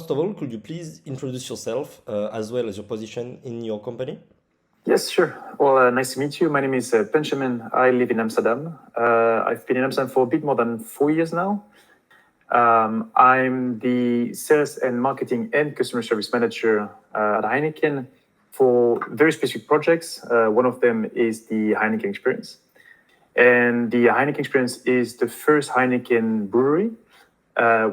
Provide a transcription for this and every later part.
first of all, could you please introduce yourself as well as your position in your company? Yes, sure. Well, nice to meet you. My name is Benjamin. I live in Amsterdam. I've been in Amsterdam for a bit more than 4 years now. I'm the sales and marketing and customer service manager at Heineken for very specific projects. One of them is the Heineken experience. And the Heineken experience is the first Heineken brewery,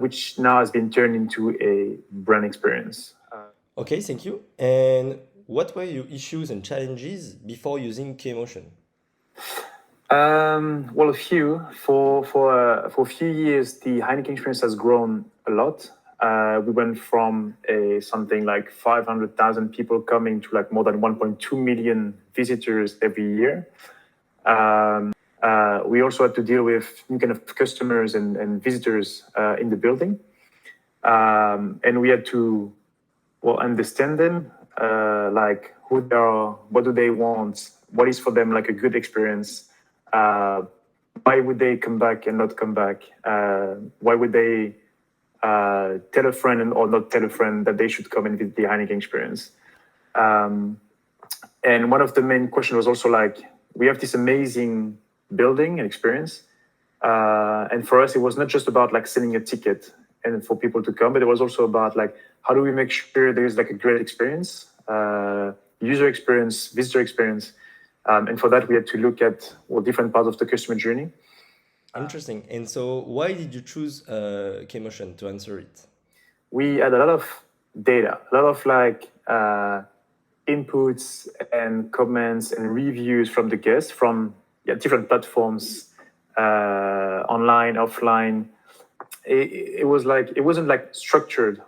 which now has been turned into a brand experience. Okay, thank you. And what were your issues and challenges before using Kmotion? Well, a few. For a few years, the Heineken experience has grown a lot. We went from something like 500,000 people coming to like more than 1.2 million visitors every year. We also had to deal with new kind of customers and visitors in the building. And we had to, well, understand them, like who they are, what do they want, what is for them like a good experience, why would they come back and not come back, why would they tell a friend or not tell a friend that they should come and visit the Heineken experience. And one of the main questions was also like, we have this amazing building and experience. And for us, it was not just about like selling a ticket and for people to come, but it was also about like, how do we make sure there is like a great experience, user experience, visitor experience. And for that, we had to look at different parts of the customer journey. Interesting. And so why did you choose Kmotion to answer it? We had a lot of data, a lot of like inputs and comments and reviews from the guests from different platforms, online, offline. It wasn't like structured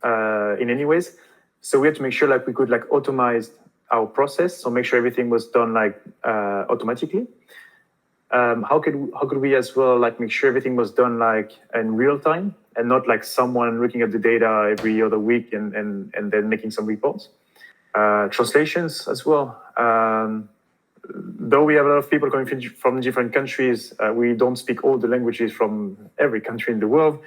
in any ways. So we had to make sure like we could like automate our process, so make sure everything was done like automatically. How could we as well like make sure everything was done like in real time and not like someone looking at the data every other week and then making some reports. Translations as well. Though we have a lot of people coming from different countries, we don't speak all the languages from every country in the world.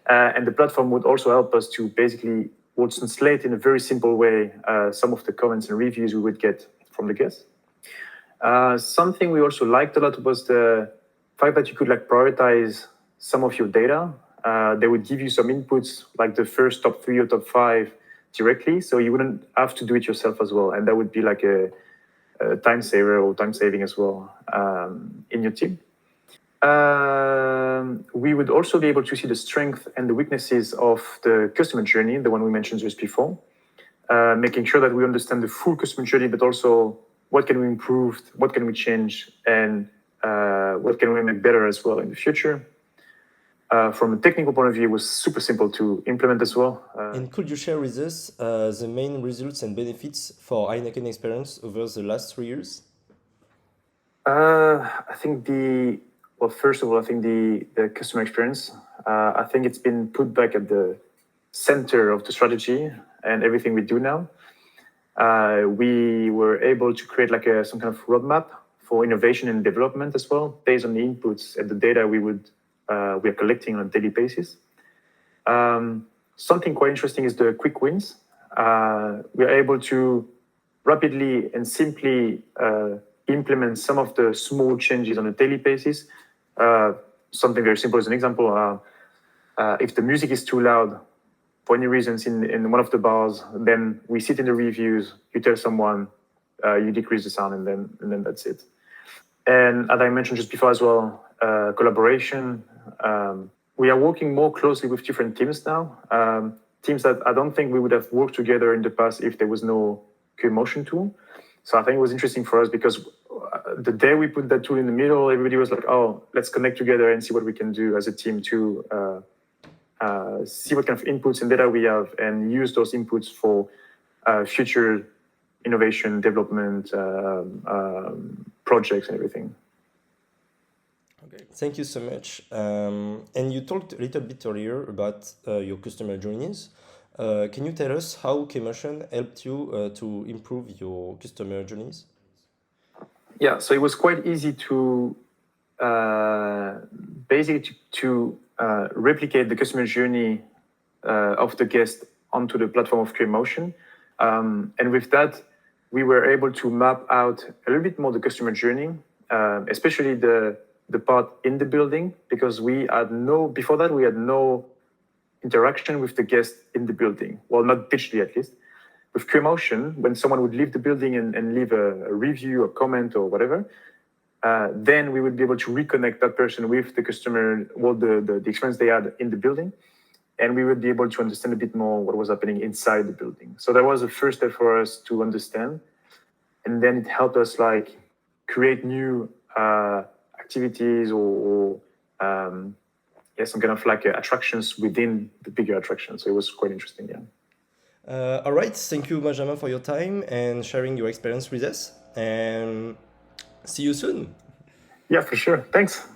And the platform would also help us to basically would translate in a very simple way some of the comments and reviews we would get from the guests. Something we also liked a lot was the fact that you could like prioritize some of your data. They would give you some inputs, like the first top 3 or top 5 directly, so you wouldn't have to do it yourself as well. And that would be like a time saver or time saving as well in your team. We would also be able to see the strength and the weaknesses of the customer journey, the one we mentioned just before, making sure that we understand the full customer journey, but also what can we improve, what can we change, and what can we make better as well in the future. From a technical point of view, it was super simple to implement as well. And could you share with us the main results and benefits for Heineken experience over the last 3 years? I think first of all, I think the customer experience, I think it's been put back at the center of the strategy and everything we do now. We were able to create like some kind of roadmap for innovation and development as well, based on the inputs and the data we are collecting on a daily basis. Something quite interesting is the quick wins. We are able to rapidly and simply implement some of the small changes on a daily basis. Something very simple as an example, if the music is too loud for any reasons in one of the bars, then we sit in the reviews, you tell someone, you decrease the sound, and then that's it. And as I mentioned just before as well, collaboration. We are working more closely with different teams now, teams that I don't think we would have worked together in the past if there was no Kmotion tool. So I think it was interesting for us because the day we put that tool in the middle, everybody was like, oh, let's connect together and see what we can do as a team to see what kind of inputs and data we have and use those inputs for future innovation, development, projects and everything. Okay, thank you so much. And you talked a little bit earlier about your customer journeys. Can you tell us how Kmotion helped you to improve your customer journeys? Yeah, so it was quite easy to basically to replicate the customer journey of the guest onto the platform of Motion. And with that, we were able to map out a little bit more the customer journey, especially the part in the building, because before that, we had no interaction with the guest in the building. Well, not digitally at least. With Motion, when someone would leave the building and leave a review or comment or whatever, then we would be able to reconnect that person with the customer, the experience they had in the building, and we would be able to understand a bit more what was happening inside the building. So that was the first step for us to understand, and then it helped us like create new activities or some kind of like attractions within the bigger attraction. So it was quite interesting, yeah. All right, thank you, Benjamin, for your time and sharing your experience with us. And see you soon. Yeah, for sure. Thanks.